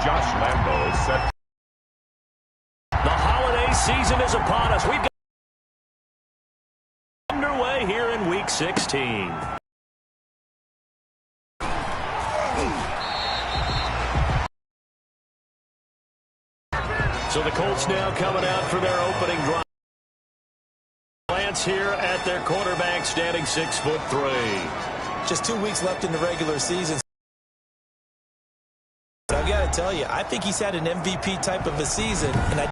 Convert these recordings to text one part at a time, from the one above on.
Josh Lambo is set. The holiday season is upon us. We've got underway here in Week 16. So the Colts now coming out for their opening drive. Lance here at their quarterback, standing 6'3". Just 2 weeks left in the regular season. But I've got to tell you, I think he's had an MVP type of a season, and I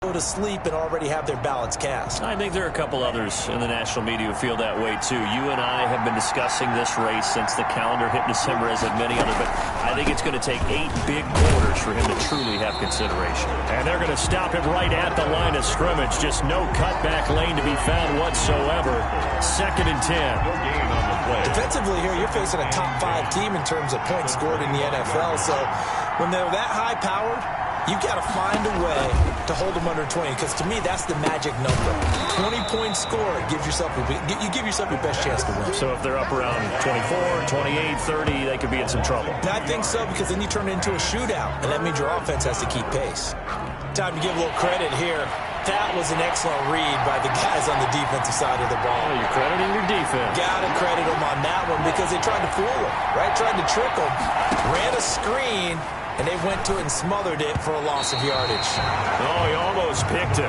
go to sleep and already have their ballots cast. I think there are a couple others in the national media who feel that way too. You and I have been discussing this race since the calendar hit December, as have many others, but I think it's going to take 8 big quarters for him to truly have consideration. And they're going to stop him right at the line of scrimmage. Just no cutback lane to be found whatsoever. 2nd and 10. Defensively here, you're facing a top 5 team in terms of points scored in the NFL, so when they're that high powered, you've got to find a way to hold them under 20, because to me, that's the magic number. 20-point score gives yourself you give yourself your best chance to win. So if they're up around 24, 28, 30, they could be in some trouble. I think so, because then you turn it into a shootout, and that means your offense has to keep pace. Time to give a little credit here. That was an excellent read by the guys on the defensive side of the ball. Oh, you're crediting your defense. Got to credit them on that one, because they tried to fool them, right? Tried to trick them. Ran a screen, and they went to it and smothered it for a loss of yardage. Oh, he almost picked it.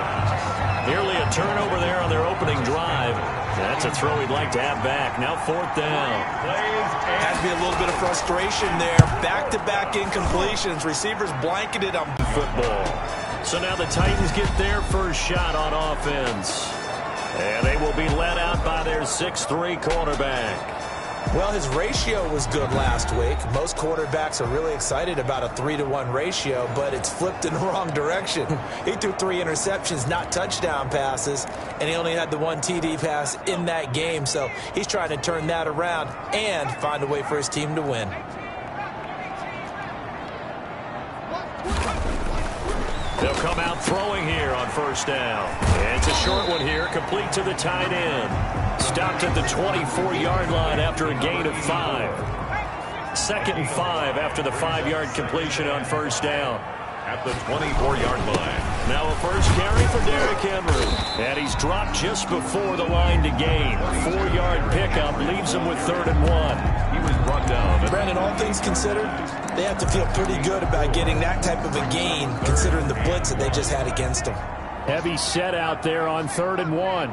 Nearly a turnover there on their opening drive. That's a throw he'd like to have back. Now 4th down. Has to be a little bit of frustration there. Back-to-back incompletions. Receivers blanketed on football. So now the Titans get their first shot on offense. And they will be led out by their 6'3" quarterback. Well, his ratio was good last week. Most quarterbacks are really excited about a 3-to-1 ratio, but it's flipped in the wrong direction. He threw 3 interceptions, not touchdown passes, and he only had the 1 TD pass in that game. So he's trying to turn that around and find a way for his team to win. They'll come out throwing here on 1st down. And it's a short one here, complete to the tight end. Stopped at the 24-yard line after a gain of 5. 2nd and 5 after the 5-yard completion on 1st down. At the 24-yard line. Now a first carry for Derrick Henry. And he's dropped just before the line to gain. 4-yard pickup leaves him with 3rd and 1. He was brought down. Brandon, all things considered, they have to feel pretty good about getting that type of a gain, considering the blitz that they just had against them. Heavy set out there on 3rd and 1.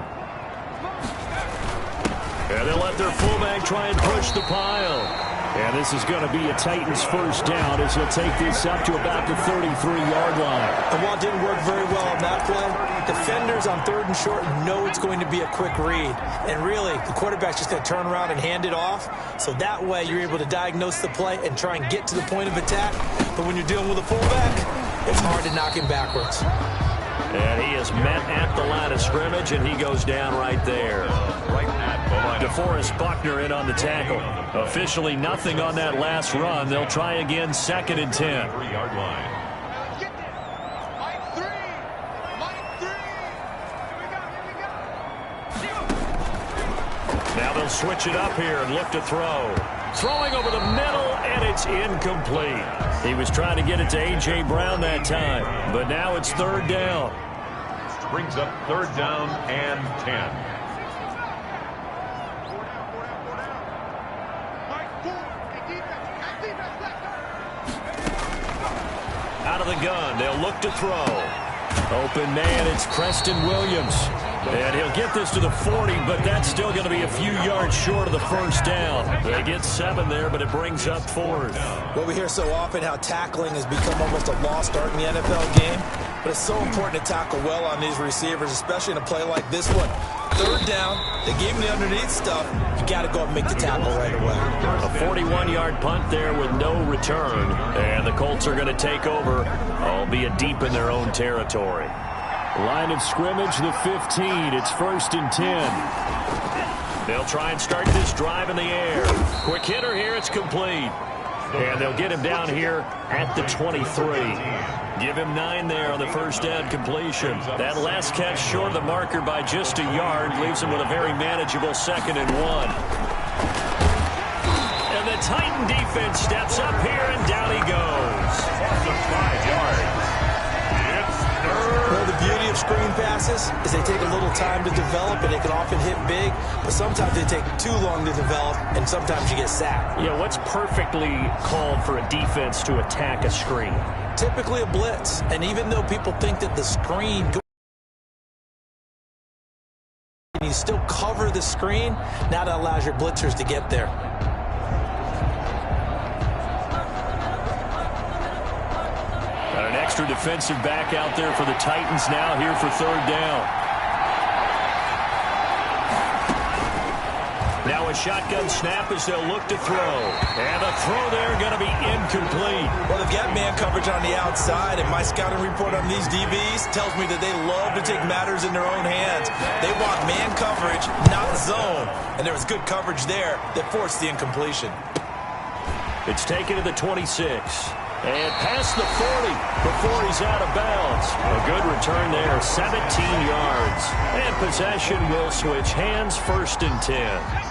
And they'll let their fullback try and push the pile. And this is going to be a Titans first down as he'll take this up to about the 33-yard line. And while it didn't work very well on that play, defenders on 3rd and short know it's going to be a quick read. And really, the quarterback's just going to turn around and hand it off. So that way, you're able to diagnose the play and try and get to the point of attack. But when you're dealing with a fullback, it's hard to knock him backwards. And he is met at the line of scrimmage, and he goes down right there. DeForest Buckner in on the tackle. Officially nothing on that last run. They'll try again, 2nd and 10. 3-yard line. Now they'll switch it up here and look to throw. Throwing over the middle, and it's incomplete. He was trying to get it to A.J. Brown that time, but now it's 3rd down. Brings up 3rd down and 10. Out of the gun, they'll look to throw. Open man, it's Preston Williams. And he'll get this to the 40, but that's still going to be a few yards short of the first down. They get 7 there, but it brings up 4th. Well, we hear so often how tackling has become almost a lost art in the NFL game. But it's so important to tackle well on these receivers, especially in a play like this one. 3rd down, they gave him the underneath stuff. You got to go and make the tackle right away. A 41-yard punt there with no return. And the Colts are going to take over, albeit deep in their own territory. Line of scrimmage, the 15. It's 1st and 10. They'll try and start this drive in the air. Quick hitter here, it's complete. And they'll get him down here at the 23. Give him 9 there on the first down completion. That last catch short of the marker by just a yard leaves him with a very manageable 2nd and 1. And the Titan defense steps up here, and down he goes. Loss of 5 yards. It's third. Well, the beauty of screen passes is they take a little time to develop, and they can often hit big, but sometimes they take too long to develop, and sometimes you get sacked. Yeah, what's perfectly called for a defense to attack a screen? Typically a blitz, and even though people think that the screen, you still cover the screen, now that allows your blitzers to get there. Got an extra defensive back out there for the Titans now here for third down. Now a shotgun snap as they'll look to throw. And the throw there going to be incomplete. Well, they've got man coverage on the outside, and my scouting report on these DBs tells me that they love to take matters in their own hands. They want man coverage, not zone. And there was good coverage there that forced the incompletion. It's taken to the 26. And past the 40 before he's out of bounds. A good return there, 17 yards. And possession will switch hands, 1st and 10.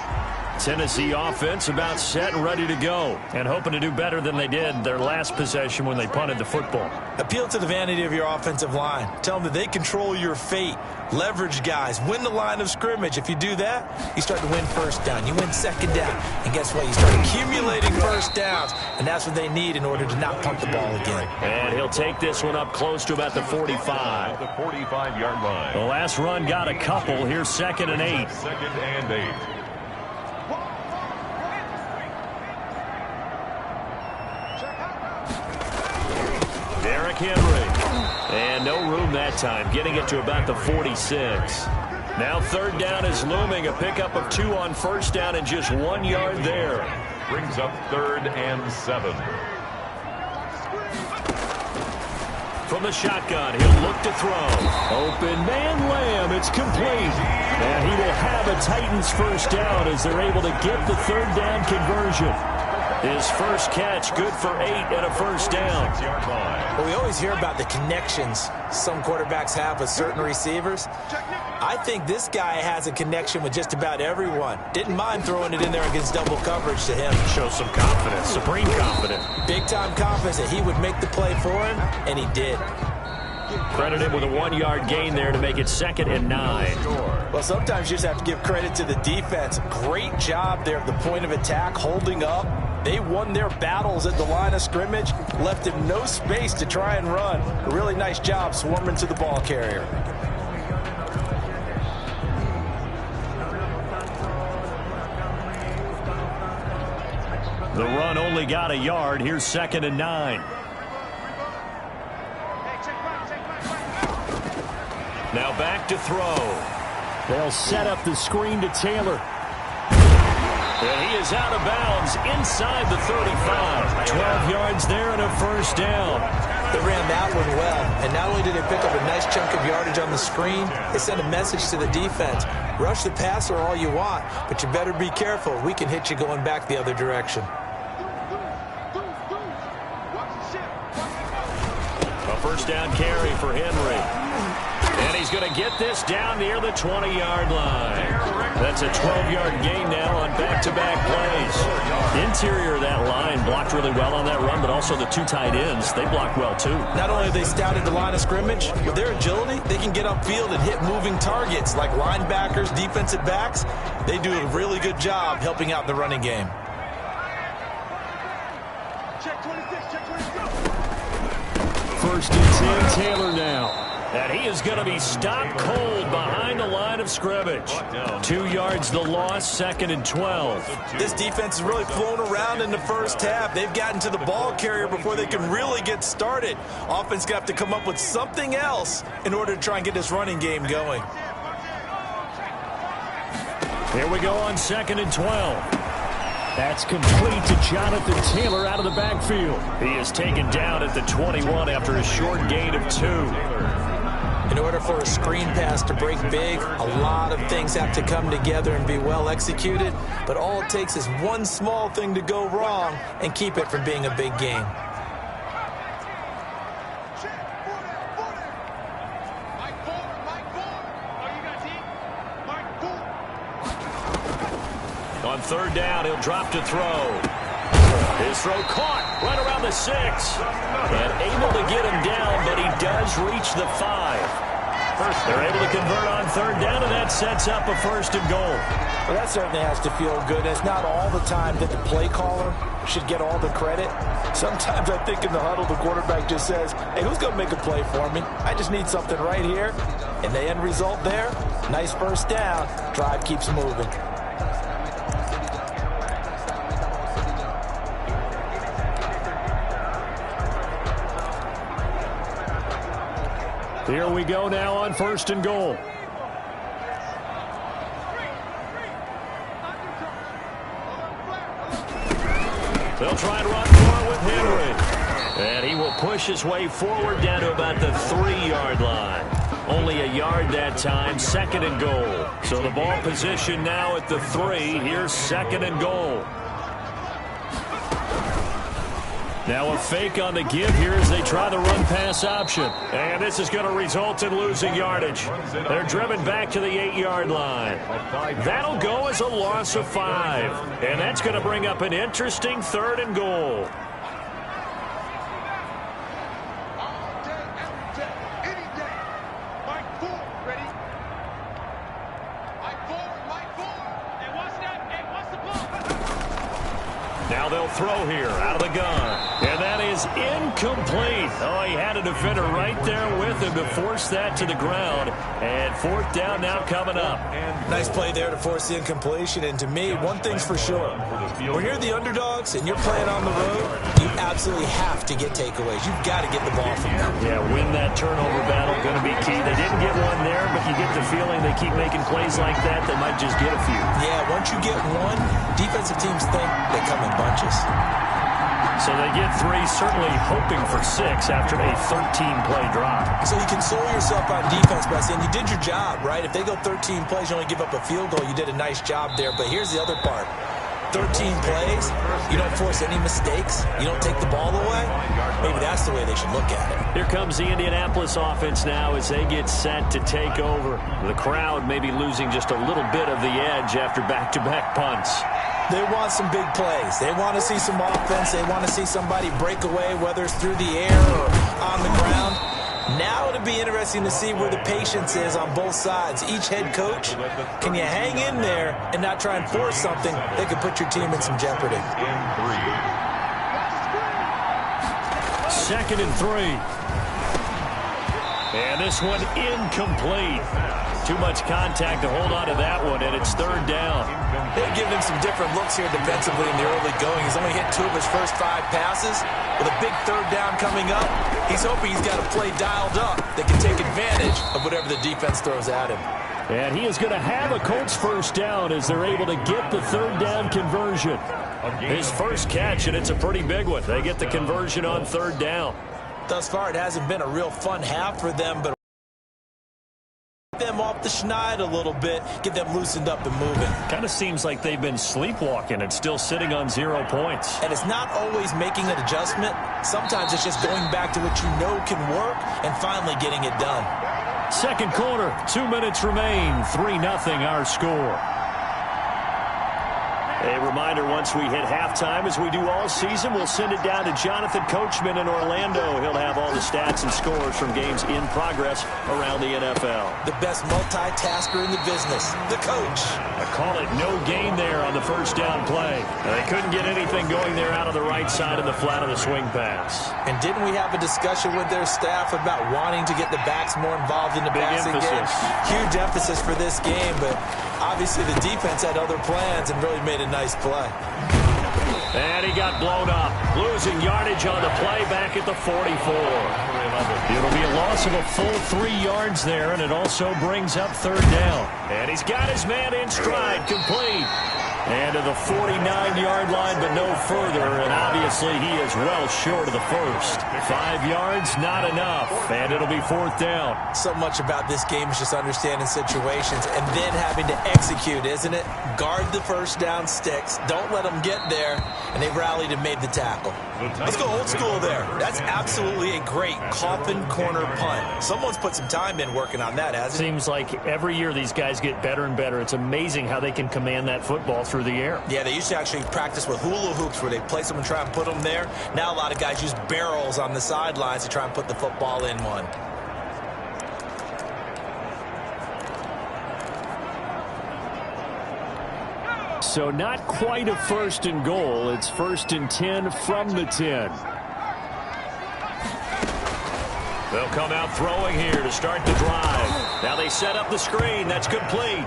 Tennessee offense about set and ready to go. And hoping to do better than they did their last possession when they punted the football. Appeal to the vanity of your offensive line. Tell them that they control your fate. Leverage guys. Win the line of scrimmage. If you do that, you start to win first down. You win second down. And guess what? You start accumulating first downs. And that's what they need in order to not punt the ball again. And he'll take this one up close to about the 45. The 45-yard line. The last run got a couple. Here's 2nd and 8. 2nd and 8. Derrick Henry. And no room that time, getting it to about the 46. Now 3rd down is looming. A pickup of 2 on 1st down and just 1 yard there. Brings up 3rd and 7. From the shotgun, he'll look to throw. Open man Lamb. It's complete. And he will have a Titans 1st down as they're able to get the 3rd down conversion. His first catch, good for 8 and a 1st down. 6-yard line. Well, we always hear about the connections some quarterbacks have with certain receivers. I think this guy has a connection with just about everyone. Didn't mind throwing it in there against double coverage to him. Shows some confidence, supreme confidence. Big-time confidence that he would make the play for him, and he did. Credit him with a 1-yard gain there to make it 2nd and 9. Well, sometimes you just have to give credit to the defense. Great job there at the point of attack, holding up. They won their battles at the line of scrimmage, left him no space to try and run. A really nice job swarming to the ball carrier. The run only got a yard. Here's 2nd and 9. Now back to throw. They'll set up the screen to Taylor. And he is out of bounds inside the 35. 12 yards there and a 1st down. They ran that one well, and not only did they pick up a nice chunk of yardage on the screen, they sent a message to the defense. Rush the passer all you want, but you better be careful. We can hit you going back the other direction. A 1st down carry for Henry. And he's going to get this down near the 20-yard line. That's a 12-yard gain now on back-to-back plays. Interior of that line blocked really well on that run, but also the 2 tight ends, they blocked well too. Not only have they scouted the line of scrimmage, with their agility, they can get upfield and hit moving targets like linebackers, defensive backs. They do a really good job helping out the running game. Check 26, check 26. 1st and 10, Taylor now. And he is going to be stopped cold behind the line of scrimmage. 2 yards the loss, 2nd and 12. This defense has really flown around in the first half. They've gotten to the ball carrier before they can really get started. Offense got to come up with something else in order to try and get this running game going. Here we go on 2nd and 12. That's complete to Jonathan Taylor out of the backfield. He is taken down at the 21 after a short gain of 2. In order for a screen pass to break big, a lot of things have to come together and be well executed. But all it takes is one small thing to go wrong and keep it from being a big game. On 3rd down, he'll drop to throw. His throw caught right around the 6. And able to get him down, but he does reach the 5. They're able to convert on third down, and that sets up a first and goal. Well, that certainly has to feel good. It's not all the time that the play caller should get all the credit. Sometimes I think in the huddle, the quarterback just says, hey, who's going to make a play for me? I just need something right here. And the end result there, nice first down. Drive keeps moving. Here we go now on first and goal. They'll try and run for it with Henry. And he will push his way forward down to about the 3-yard line. Only a yard that time, second and goal. So the ball position now at the 3. Here's second and goal. Now a fake on the give here as they try the run-pass option. And this is going to result in losing yardage. They're driven back to the 8-yard line. That'll go as a loss of 5. And that's going to bring up an interesting third and goal. Now they'll throw here out of the gun. And that is incomplete. Oh, he had a defender right there with him to force that to the ground. And fourth down now coming up. Nice play there to force the incompletion. And to me, one thing's for sure. When you're the underdogs and you're playing on the road, you absolutely have to get takeaways. You've got to get the ball from them. Yeah, win that turnover battle. Going to be key. They didn't get one there, but you get the feeling they keep making plays like that, they might just get a few. Yeah, once you get one, defensive teams think they come in bunches. So they get 3, certainly hoping for 6 after a 13-play drive. So you console yourself on defense by saying you did your job, right? If they go 13 plays, you only give up a field goal, you did a nice job there. But here's the other part. 13 plays, you don't force any mistakes, you don't take the ball away. Maybe that's the way they should look at it. Here comes the Indianapolis offense now as they get set to take over. The crowd may be losing just a little bit of the edge after back-to-back punts. They want some big plays. They want to see some offense. They want to see somebody break away, whether it's through the air or on the ground. Now it'll be interesting to see where the patience is on both sides. Each head coach, can you hang in there and not try and force something that could put your team in some jeopardy? Second and 3. And this one incomplete. Too much contact to hold on to that one, and it's third down. They've given him some different looks here defensively in the early going. He's only hit 2 of his first 5 passes. With a big third down coming up, he's hoping he's got a play dialed up that can take advantage of whatever the defense throws at him. And he is going to have a Colts first down as they're able to get the third down conversion. His first catch, and it's a pretty big one. They get the conversion on third down. Thus far, it hasn't been a real fun half for them, but them off the schneid a little bit, get them loosened up and moving. Kind of seems like they've been sleepwalking and still sitting on 0 points. And it's not always making an adjustment. Sometimes it's just going back to what you know can work and finally getting it done. Second quarter, 2 minutes remain, 3-0 our score. A reminder, once we hit halftime, as we do all season, we'll send it down to Jonathan Coachman in Orlando. He'll have all the stats and scores from games in progress around the NFL. The best multitasker in the business, the coach. I call it no gain there on the first down play. They couldn't get anything going there out of the right side of the flat of the swing pass. And didn't we have a discussion with their staff about wanting to get the backs more involved in the passing game? Huge emphasis for this game, but obviously the defense had other plans and really made a nice play. And he got blown up, losing yardage on the play back at the 44. It'll be a loss of a full 3 yards there, and it also brings up third down. And he's got his man in stride, complete. And to the 49-yard line, but no further, and obviously he is well short of the first. 5 yards, not enough, and it'll be fourth down. So much about this game is just understanding situations and then having to execute, isn't it? Guard the first down sticks, don't let them get there, and they rallied and made the tackle. Let's go old school there. That's absolutely a great coffin corner punt. Someone's put some time in working on that, hasn't it? Seems like every year these guys get better and better. It's amazing how they can command that football through through the air. Yeah, they used to actually practice with hula hoops where they place them and try and put them there. Now a lot of guys use barrels on the sidelines to try and put the football in one. So not quite a first and goal. It's 1st and 10 from the 10. They'll come out throwing here to start the drive. Now they set up the screen. That's complete.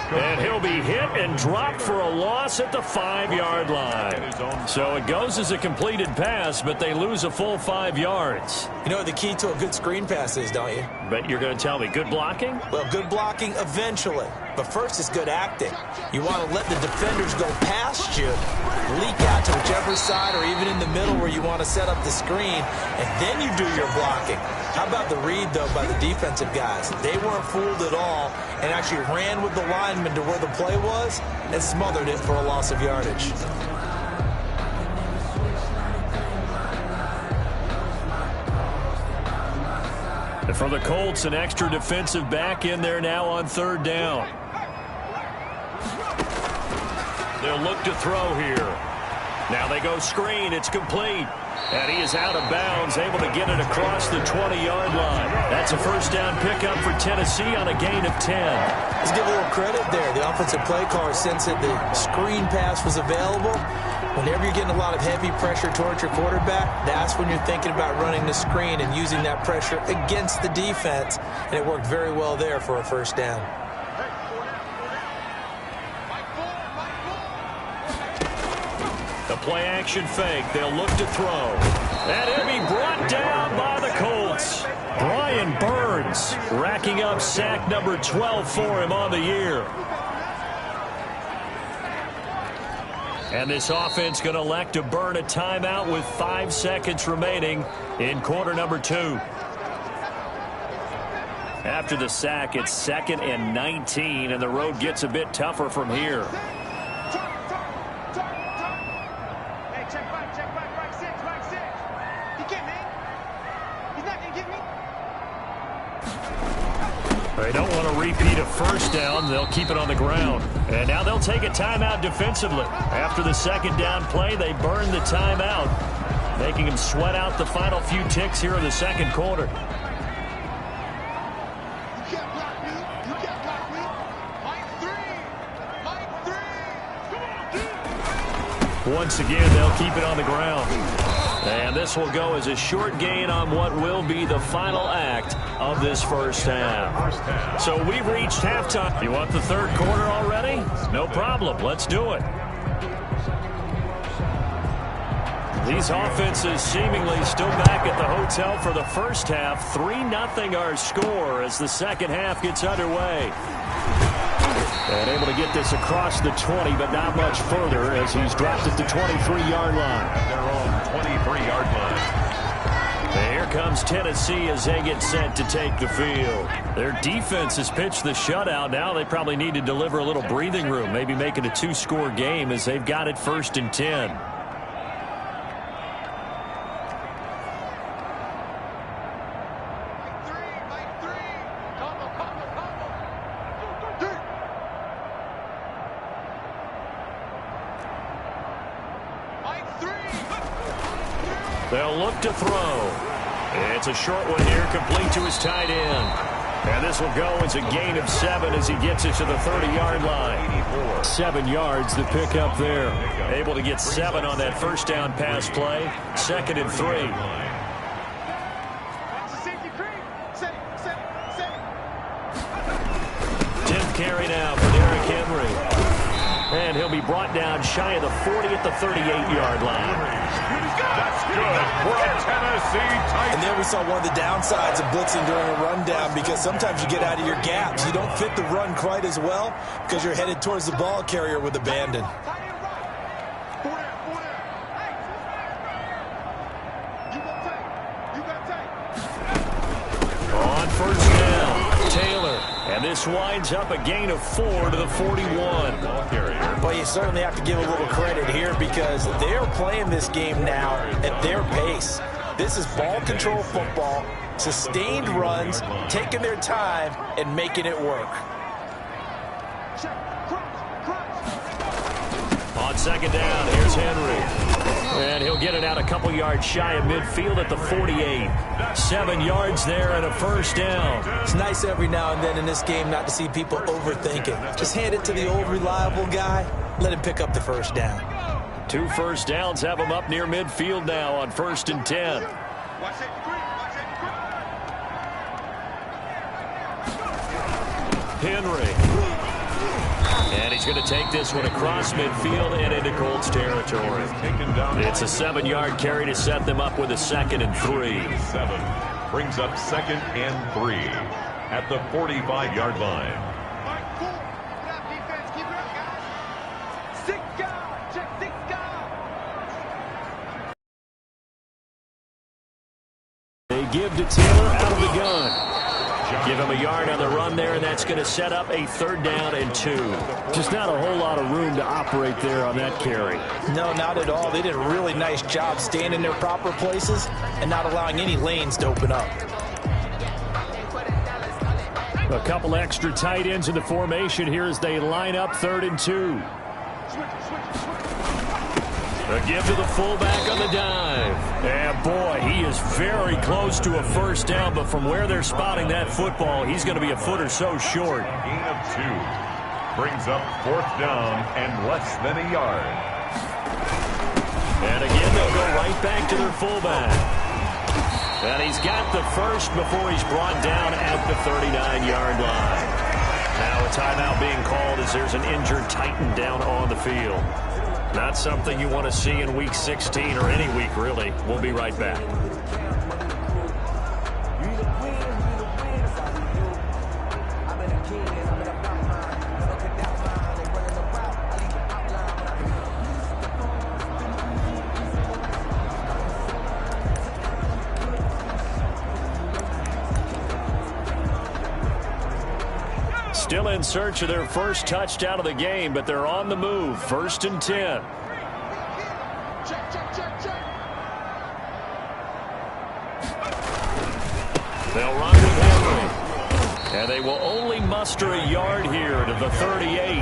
And he'll be hit and dropped for a loss at the 5-yard line. So it goes as a completed pass, but they lose a full 5 yards. You know what the key to a good screen pass is, don't you? But you're going to tell me, good blocking? Well, good blocking eventually. But first is good acting. You want to let the defenders go past you, leak out to whichever side or even in the middle where you want to set up the screen, and then you do your blocking. How about the read, though, by the defensive guys? They weren't fooled at all and actually ran with the lineman to where the play was and smothered it for a loss of yardage. And for the Colts, an extra defensive back in there now on 3rd down. They'll look to throw here. Now they go screen. It's complete. And he is out of bounds, able to get it across the 20-yard line. That's a first down pickup for Tennessee on a gain of 10. Let's give a little credit there. The offensive play caller, since the screen pass was available, whenever you're getting a lot of heavy pressure towards your quarterback, that's when you're thinking about running the screen and using that pressure against the defense. And it worked very well there for a first down. The play-action fake. They'll look to throw. And he'll be brought down by the Colts. Brian Burns racking up sack number 12 for him on the year. And this offense going to elect to burn a timeout with 5 seconds remaining in quarter number 2. After the sack, it's 2nd and 19, and the road gets a bit tougher from here. They don't want to repeat a first down. They'll keep it on the ground. And now they'll take a timeout defensively. After the 2nd down play, they burn the timeout, making them sweat out the final few ticks here in the 2nd quarter. Once again, they'll keep it on the ground. And this will go as a short gain on what will be the final act of this first half. So we've reached halftime. You want the 3rd quarter already? No problem. Let's do it. These offenses seemingly still back at the hotel for the first half. 3-0 our score as the 2nd half gets underway. And able to get this across the 20, but not much further as he's dropped at the 23-yard line. Their own 23-yard line. And here comes Tennessee as they get set to take the field. Their defense has pitched the shutout. Now they probably need to deliver a little breathing room, maybe make it a 2-score game as they've got it 1st and 10. They'll look to throw. It's a short one here, complete to his tight end. And this will go as a gain of 7 as he gets it to the 30-yard line. 7 yards the pick up there. Able to get 7 on that first down pass play. 2nd and 3. 10th carry now for Derrick Henry. And he'll be brought down shy of the 40 at the 38-yard line. That's good for a Tennessee Titan. And there we saw one of the downsides of blitzing during a rundown, because sometimes you get out of your gaps. You don't fit the run quite as well because you're headed towards the ball carrier with abandon. On first down, Taylor. And this winds up a gain of 4 to the 41. Ball carrier. Well, you certainly have to give a little credit here because they're playing this game now at their pace. This is ball control football, sustained runs, taking their time, and making it work. On second down, here's Henry. And he'll get it out a couple yards shy of midfield at the 48. 7 yards there and a first down. It's nice every now and then in this game not to see people overthink it. Just hand it to the old reliable guy. Let him pick up the first down. 2 first downs have him up near midfield now on 1st and 10. Henry. And he's going to take this one across midfield and into Colts territory. It's a 7-yard carry to set them up with a 2nd and 3. 7 brings up 2nd and 3 at the 45-yard line. They give to Taylor out of the gun. Give him a yard on the run there, and that's going to set up a 3rd down and 2. Just not a whole lot of room to operate there on that carry. No, not at all. They did a really nice job staying in their proper places and not allowing any lanes to open up. A couple extra tight ends in the formation here as they line up 3rd and 2. A give to the fullback on the dive. And boy, he is very close to a first down, but from where they're spotting that football, he's going to be a foot or so short. Gain of 2 brings up 4th down and less than a yard. And again, they'll go right back to their fullback. And he's got the first before he's brought down at the 39-yard line. Now a timeout being called as there's an injured Titan down on the field. Not something you want to see in Week 16 or any week, really. We'll be right back. Still in search of their first touchdown of the game, but they're on the move. 1st and 10. They'll run with Henry. And they will only muster a yard here to the 38.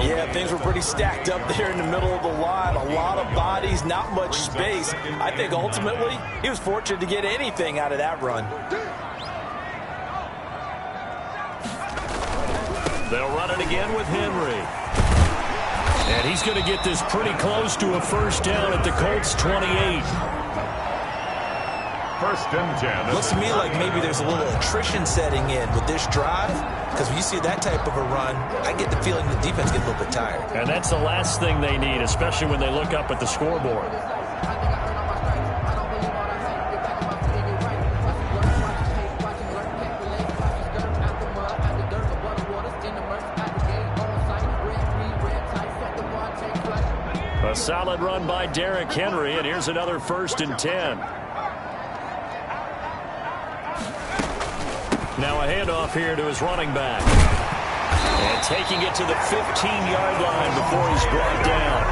Yeah, things were pretty stacked up there in the middle of the line. A lot of bodies, not much space. I think ultimately he was fortunate to get anything out of that run. They'll run it again with Henry. And he's going to get this pretty close to a first down at the Colts 28. 1st and 10. Looks to me like maybe there's a little attrition setting in with this drive, because when you see that type of a run, I get the feeling the defense gets a little bit tired. And that's the last thing they need, especially when they look up at the scoreboard. A solid run by Derrick Henry, and here's another 1st and 10. Now a handoff here to his running back. And taking it to the 15-yard line before he's brought down.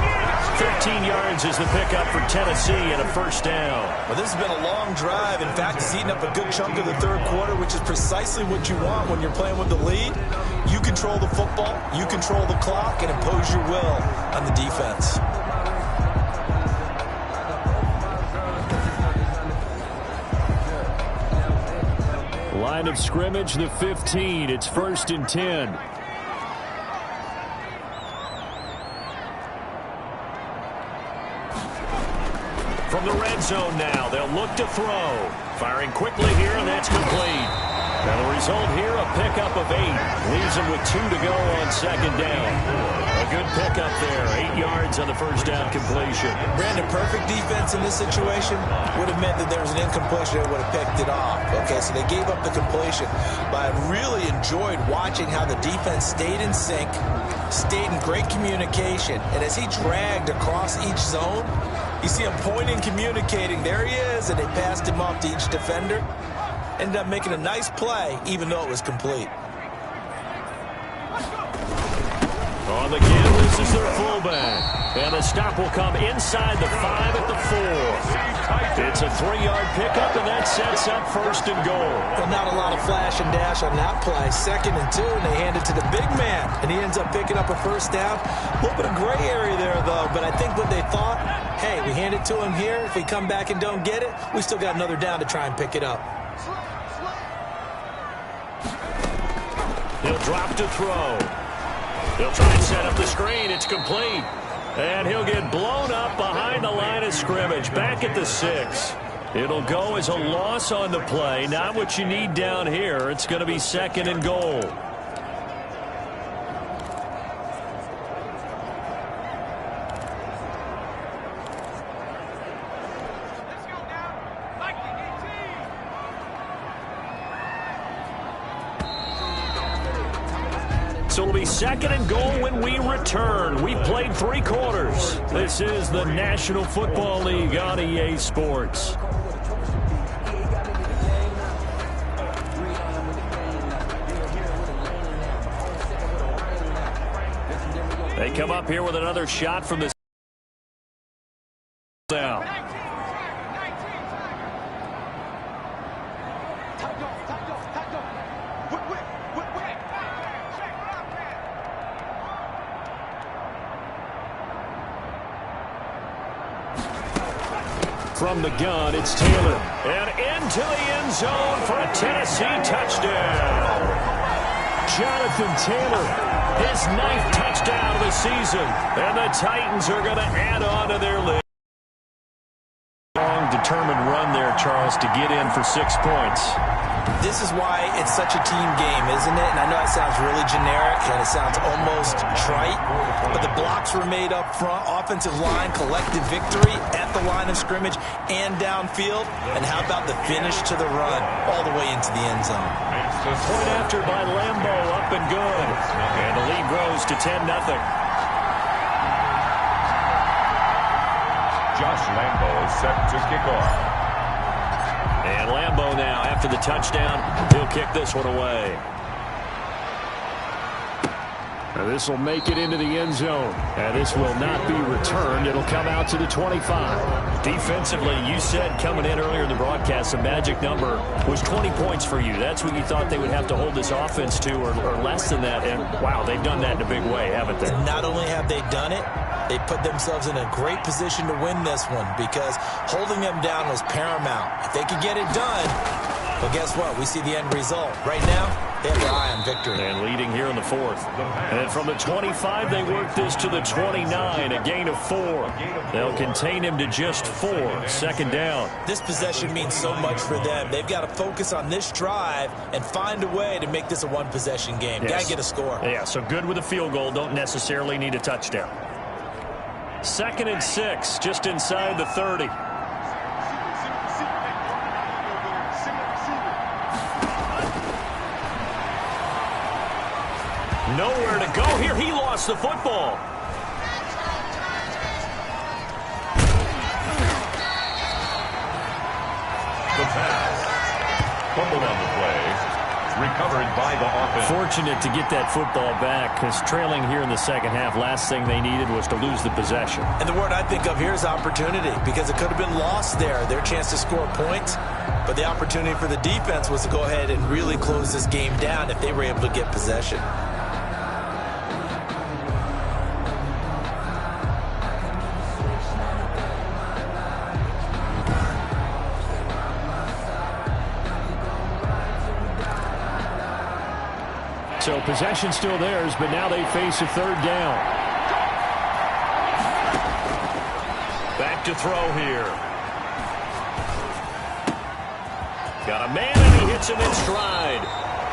15 yards is the pickup for Tennessee and a first down. Well, this has been a long drive. In fact, it's eaten up a good chunk of the 3rd quarter, which is precisely what you want when you're playing with the lead. You control the football, you control the clock, and impose your will on the defense. Line of scrimmage, the 15. It's 1st and 10. From the red zone now, they'll look to throw. Firing quickly here, and that's complete. And the result here, a pickup of 8. Leaves them with 2 to go on 2nd down. A good pickup there. 8 yards on the first down completion. Brandon, perfect defense in this situation would have meant that there was an incompletion that would have picked it off. Okay, so they gave up the completion. But I really enjoyed watching how the defense stayed in sync, stayed in great communication. And as he dragged across each zone, you see him pointing, communicating. There he is, and they passed him off to each defender. Ended up making a nice play, even though it was complete. On the give, this is their fullback. And the stop will come inside the 5 at the 4. It's a 3-yard pickup, and that sets up first and goal. Well, not a lot of flash and dash on that play. 2nd and 2, and they hand it to the big man. And he ends up picking up a first down. A little bit of gray area there, though. But I think what they thought, hey, we hand it to him here. If we come back and don't get it, we still got another down to try and pick it up. He'll drop to throw. He'll try and set up the screen. It's complete. And he'll get blown up behind the line of scrimmage, back at the 6. It'll go as a loss on the play. Not what you need down here. It's going to be 2nd and goal. So it'll be 2nd and goal when we return. We've played 3 quarters. This is the National Football League on EA Sports. They come up here with another shot from the down. From the gun, it's Taylor. And into the end zone for a Tennessee touchdown. Jonathan Taylor, his 9th touchdown of the season. And the Titans are going to add on to their lead. Long, determined run there, Charles, to get in for 6 points. This is why it's such a team game, isn't it? And I know it sounds really generic and it sounds almost trite, but the blocks were made up front. Offensive line, collective victory at the line of scrimmage and downfield. And how about the finish to the run all the way into the end zone? Point after by Lambo, up and good. And the lead grows to 10-0. Josh Lambo set to kick off. And Lambo now, after the touchdown, he'll kick this one away. This will make it into the end zone. And this will not be returned. It'll come out to the 25. Defensively, you said coming in earlier in the broadcast, the magic number was 20 points for you. That's what you thought they would have to hold this offense to, or less than that. And, wow, they've done that in a big way, haven't they? And not only have they done it, they put themselves in a great position to win this one because holding them down was paramount. If they could get it done, well, guess what? We see the end result. Right now, they have their eye on victory. And leading here in the 4th. And from the 25, they work this to the 29, a gain of 4. They'll contain him to just 4, 2nd down. This possession means so much for them. They've got to focus on this drive and find a way to make this a one-possession game. Yes. Got to get a score. Yeah, so good with a field goal. Don't necessarily need a touchdown. 2nd and 6, just inside the 30. Nowhere to go here. He lost the football. The pass. Fumbled on the play. Recovered by the offense. Fortunate to get that football back because trailing here in the 2nd half, last thing they needed was to lose the possession. And the word I think of here is opportunity because it could have been lost there, their chance to score points. But the opportunity for the defense was to go ahead and really close this game down if they were able to get possession. So possession still theirs, but now they face a 3rd down. Back to throw here. Got a man, and he hits him in stride.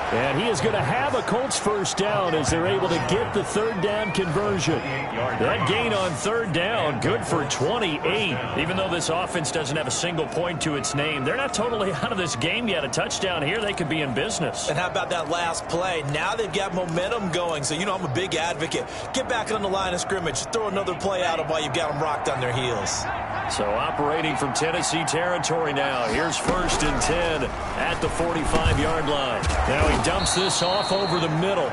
And he is going to have a Colts 1st down as they're able to get the 3rd down conversion. That gain on 3rd down, good for 28. Even though this offense doesn't have a single point to its name, they're not totally out of this game yet. A touchdown here, they could be in business. And how about that last play? Now they've got momentum going. So, you know, I'm a big advocate. Get back on the line of scrimmage. Throw another play out of while you've got them rocked on their heels. So operating from Tennessee territory now. Here's 1st and 10 at the 45-yard line. Now he dumps this off over the middle.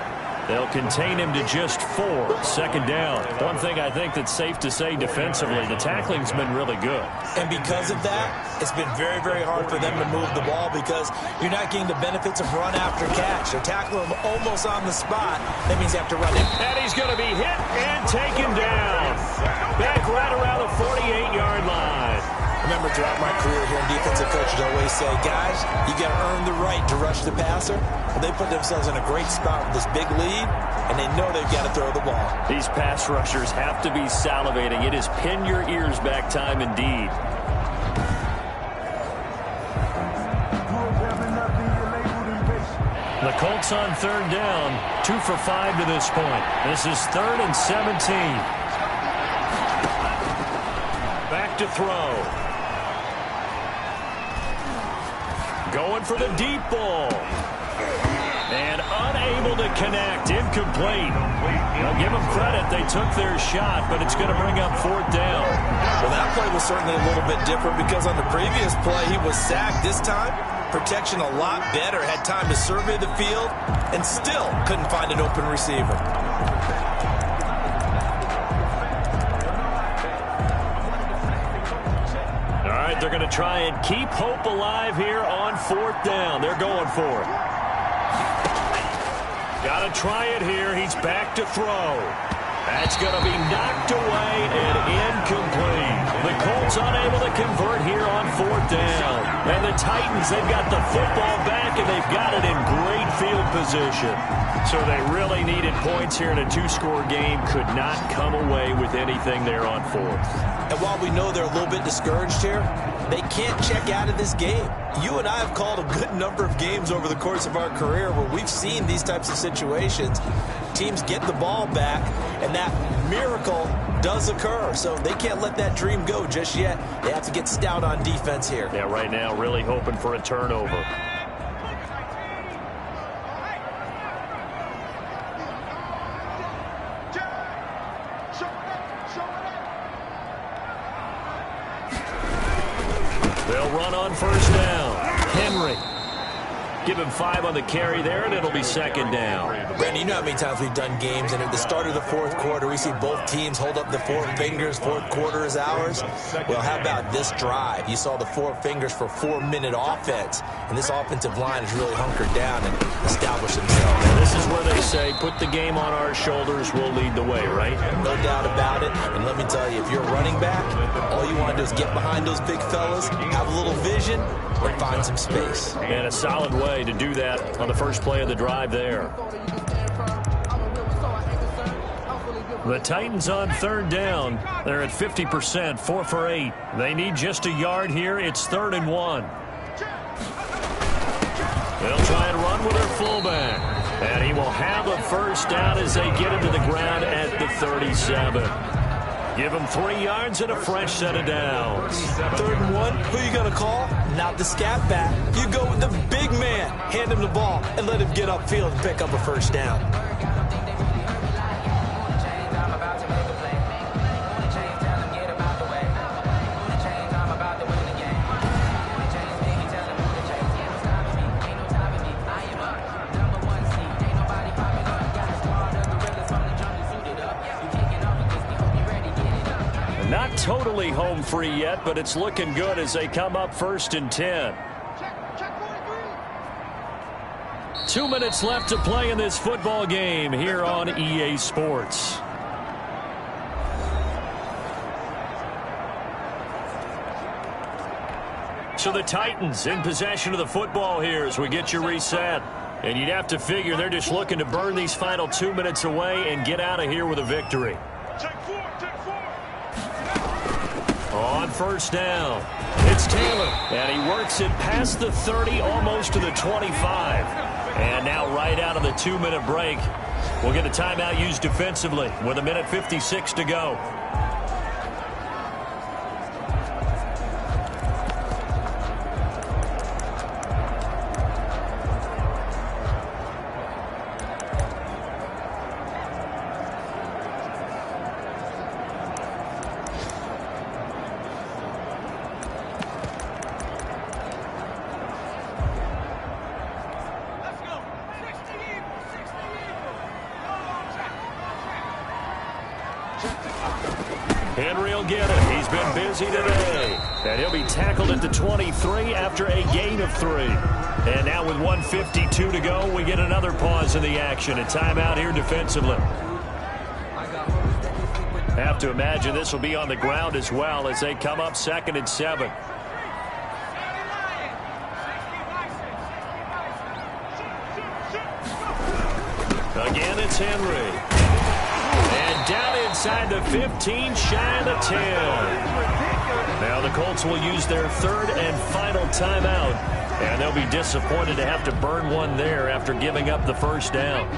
They'll contain him to just 4. Second down. One thing I think that's safe to say defensively, the tackling's been really good. And because of that, it's been very, very hard for them to move the ball because you're not getting the benefits of run after catch. They're tackling him almost on the spot. That means you have to run it. And he's going to be hit and taken down. Back right around the 48-yard line. Remember, throughout my career here in defensive coaches always say, guys, you got to earn the right to rush the passer. Well, they put themselves in a great spot with this big lead, and they know they've got to throw the ball. These pass rushers have to be salivating. It is pin your ears back time indeed. The Colts on third down, 2 for 5 to this point. This is 3rd and 17. Back to throw. Going for the deep ball. And unable to connect. Incomplete. Now give them credit. They took their shot, but it's going to bring up 4th down. Well, that play was certainly a little bit different because on the previous play, he was sacked. This time, protection a lot better. Had time to survey the field and still couldn't find an open receiver. They're going to try and keep hope alive here on 4th down. They're going for it. Got to try it here. He's back to throw. That's going to be knocked away and incomplete. The Colts unable to convert here on 4th down. And the Titans, they've got the football back, and they've got it in great field position. So they really needed points here in a 2-score game. Could not come away with anything there on 4th. And while we know they're a little bit discouraged here, they can't check out of this game. You and I have called a good number of games over the course of our career where we've seen these types of situations. Teams get the ball back, and that miracle does occur. So they can't let that dream go just yet. They have to get stout on defense here. Yeah, right now really hoping for a turnover. They'll run on 1st down. Henry. Give him 5 on the carry there, and it'll be 2nd down. Brandon, you know how many times we've done games, and at the start of the 4th quarter, we see both teams hold up the 4 fingers, 4th quarter is ours. Well, how about this drive? You saw the 4 fingers for 4-minute offense, and this offensive line has really hunkered down and established themselves. And this is where they say, put the game on our shoulders, we'll lead the way, right? No doubt about it. And let me tell you, if you're a running back, all you want to do is get behind those big fellas, have a little vision, and find some space. And a solid way to do that on the first play of the drive there. The Titans on 3rd down. They're at 50%, 4 for 8. They need just a yard here. It's 3rd and 1. They'll try and run with their fullback. And he will have a 1st down as they get him to the ground at the 37. Give him 3 yards and a fresh set of downs. 3rd and 1, who you going to call? Not the scat back. You go with the big man. Hand him the ball and let him get upfield and pick up a 1st down. Not totally home free yet, but it's looking good as they come up 1st and 10. 2 minutes left to play in this football game here on EA Sports. So the Titans in possession of the football here as we get you reset. And you'd have to figure they're just looking to burn these final 2 minutes away and get out of here with a victory. On 1st down, it's Taylor, and he works it past the 30, almost to the 25. And now right out of the 2-minute break, we'll get a timeout used defensively with 1:56 to go. Henry will get it. He's been busy today. And he'll be tackled at the 23 after a gain of 3. And now with 1:52 to go, we get another pause in the action. A timeout here defensively. Have to imagine this will be on the ground as well as they come up 2nd and 7. Again, it's Henry. And down inside the 15, shy of the 10. Now the Colts will use their 3rd and final timeout. And they'll be disappointed to have to burn one there after giving up the first down.